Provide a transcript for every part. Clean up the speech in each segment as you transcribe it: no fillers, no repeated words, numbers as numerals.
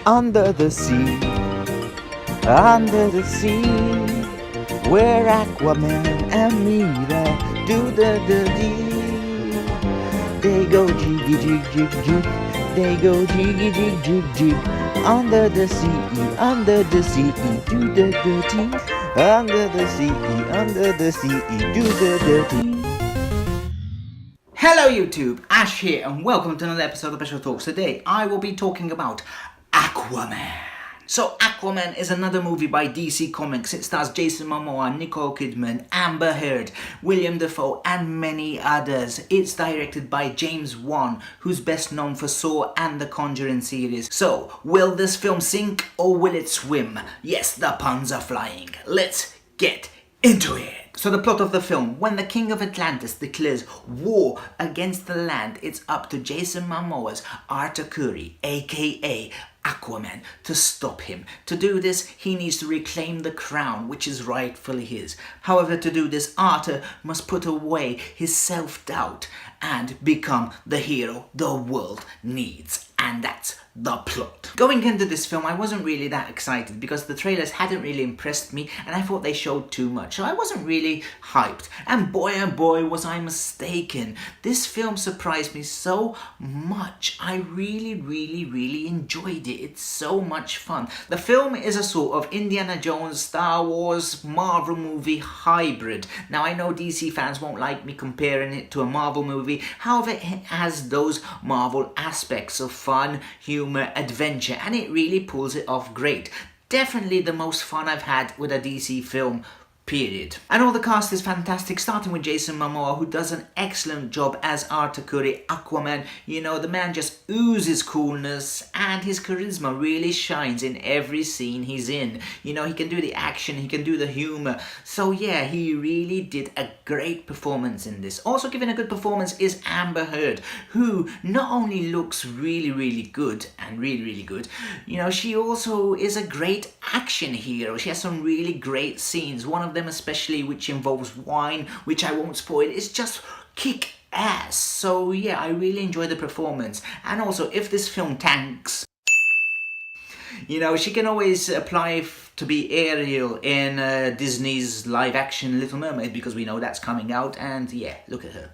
Under the sea, under the sea, where Aquaman and Manta do the dee. They go jiggy jig jig jig, they go jiggy jig jig jig. Under the sea, do the dirty. Under the sea, do the dirty. Hello YouTube, Ash here and welcome to another episode of Special Talks. Today I will be talking about Aquaman. So Aquaman is another movie by DC Comics. It stars Jason Momoa, Nicole Kidman, Amber Heard, William Dafoe and many others. It's directed by James Wan, who's best known for Saw and the Conjuring series. So, will this film sink or will it swim? Yes, the puns are flying. Let's get into it. So the plot of the film: when the King of Atlantis declares war against the land, it's up to Jason Momoa's Arthur Curry, aka Aquaman, to stop him. To do this, he needs to reclaim the crown, which is rightfully his. However, to do this, Arthur must put away his self-doubt and become the hero the world needs. And that's the plot. Going into this film, I wasn't really that excited because the trailers hadn't really impressed me and I thought they showed too much, so I wasn't really hyped. And boy oh boy was I mistaken. This film surprised me so much. I really enjoyed it. It's so much fun. The film is a sort of Indiana Jones, Star Wars, Marvel movie hybrid. Now I know DC fans won't like me comparing it to a Marvel movie, however it has those Marvel aspects of fun, humor, adventure, and it really pulls it off great. Definitely the most fun I've had with a DC film, period. And all the cast is fantastic, starting with Jason Momoa, who does an excellent job as Arthur Curry, Aquaman. You know, the man just oozes coolness and his charisma really shines in every scene he's in. You know, he can do the action, he can do the humor. So yeah, he really did a great performance in this. Also giving a good performance is Amber Heard, who not only looks really good and really good, you know, she also is a great action hero. She has some really great scenes. One of them especially, which involves wine, which I won't spoil, is just kick ass. So yeah, I really enjoy the performance. And also, if this film tanks, you know, she can always apply to be Ariel in Disney's live action Little Mermaid, because we know that's coming out, and yeah, look at her,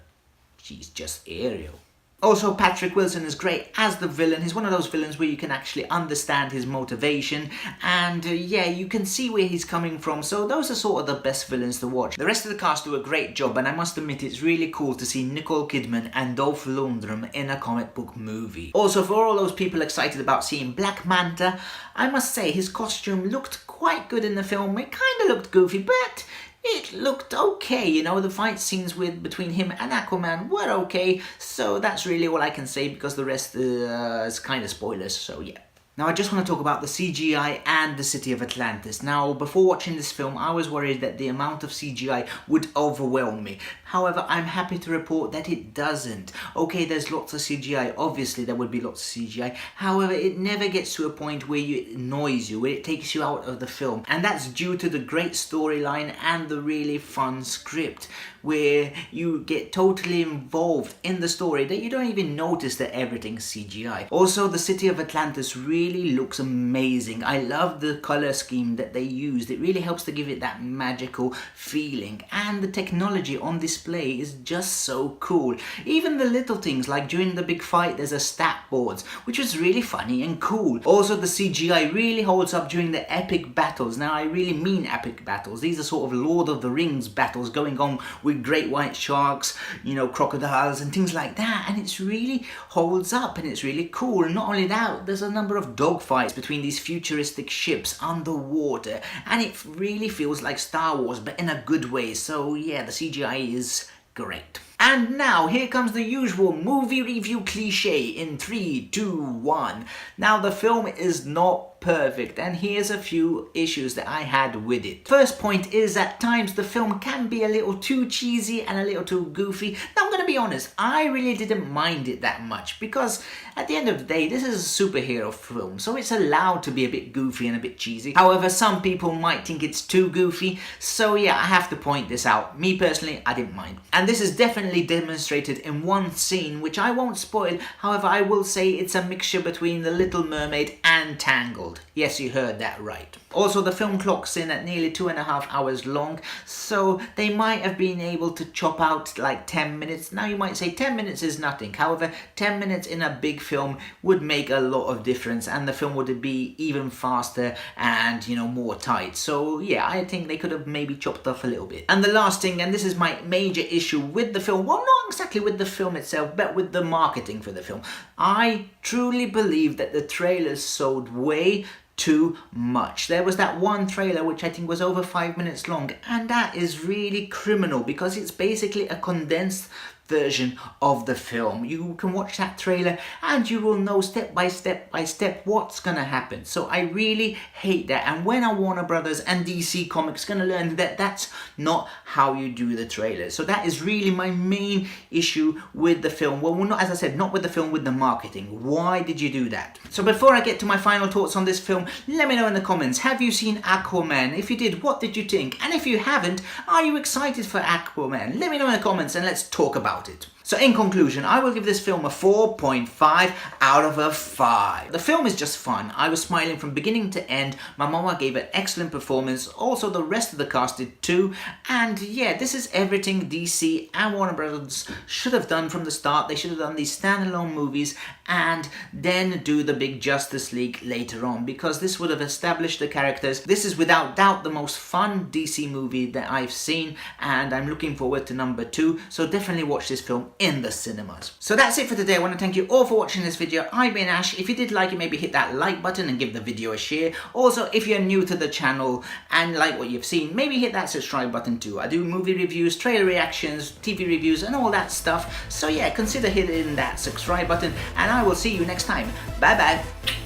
she's just Ariel. Also, Patrick Wilson is great as the villain. He's one of those villains where you can actually understand his motivation and yeah, you can see where he's coming from. So those are sort of the best villains to watch. The rest of the cast do a great job, and I must admit it's really cool to see Nicole Kidman and Dolph Lundgren in a comic book movie. Also, for all those people excited about seeing Black Manta, I must say his costume looked quite good in the film. It kind of looked goofy, but it looked okay. You know, the fight scenes between him and Aquaman were okay, so that's really all I can say because the rest is kind of spoilers, so yeah. Now I just want to talk about the CGI and the city of Atlantis. Now, before watching this film, I was worried that the amount of CGI would overwhelm me. However, I'm happy to report that it doesn't. Okay, there's lots of CGI. Obviously, there would be lots of CGI. However, it never gets to a point where it annoys you, where it takes you out of the film. And that's due to the great storyline and the really fun script, where you get totally involved in the story that you don't even notice that everything's CGI. Also, the city of Atlantis really looks amazing. I love the color scheme that they used. It really helps to give it that magical feeling, and the technology on display is just so cool. Even the little things, like during the big fight there's a stat boards, which was really funny and cool. Also, the CGI really holds up during the epic battles. Now I really mean epic battles. These are sort of Lord of the Rings battles going on with great white sharks, you know, crocodiles and things like that, and it's really holds up and it's really cool. And not only that, there's a number of dogfights between these futuristic ships underwater, and it really feels like Star Wars, but in a good way. So yeah, the CGI is great. And now here comes the usual movie review cliche in 3, 2, 1. Now the film is not not perfect, and here's a few issues that I had with it. First point is at times the film can be a little too cheesy and a little too goofy. Now I'm gonna be honest, I really didn't mind it that much because at the end of the day this is a superhero film, so it's allowed to be a bit goofy and a bit cheesy. However, some people might think it's too goofy, so yeah, I have to point this out. Me personally, I didn't mind. And this is definitely demonstrated in one scene, which I won't spoil. However, I will say it's a mixture between The Little Mermaid and Tangled. Yes, you heard that right. Also, the film clocks in at nearly 2.5 hours long, so they might have been able to chop out like 10 minutes. Now you might say 10 minutes is nothing. However, 10 minutes in a big film would make a lot of difference, and the film would be even faster and, you know, more tight. So yeah, I think they could have maybe chopped off a little bit. And the last thing, and this is my major issue with the film, well, not exactly with the film itself, but with the marketing for the film. I truly believe that the trailers sold way too much. There was that one trailer which I think was over 5 minutes long, and that is really criminal because it's basically a condensed version of the film. You can watch that trailer and you will know step by step what's gonna happen. So I really hate that, and when are Warner Brothers and DC Comics gonna learn that that's not how you do the trailers? So that is really my main issue with the film. Well, not, as I said, not with the film, with the marketing. Why did you do that? So before I get to my final thoughts on this film, let me know in the comments, have you seen Aquaman? If you did, what did you think? And if you haven't, are you excited for Aquaman? Let me know in the comments and let's talk about it. So in conclusion, I will give this film a 4.5 out of a 5. The film is just fun. I was smiling from beginning to end. Momoa gave an excellent performance. Also, the rest of the cast did too. And yeah, this is everything DC and Warner Brothers should have done from the start. They should have done these standalone movies and then do the big Justice League later on, because this would have established the characters. This is without doubt the most fun DC movie that I've seen, and I'm looking forward to number 2. So definitely watch this film in the cinemas. So that's it for today. I want to thank you all for watching this video. I've been Ash. If you did like it, maybe hit that like button and give the video a share. Also, if you're new to the channel and like what you've seen, maybe hit that subscribe button too. I do movie reviews, trailer reactions, TV reviews and all that stuff. So yeah, consider hitting that subscribe button, and I will see you next time. Bye bye.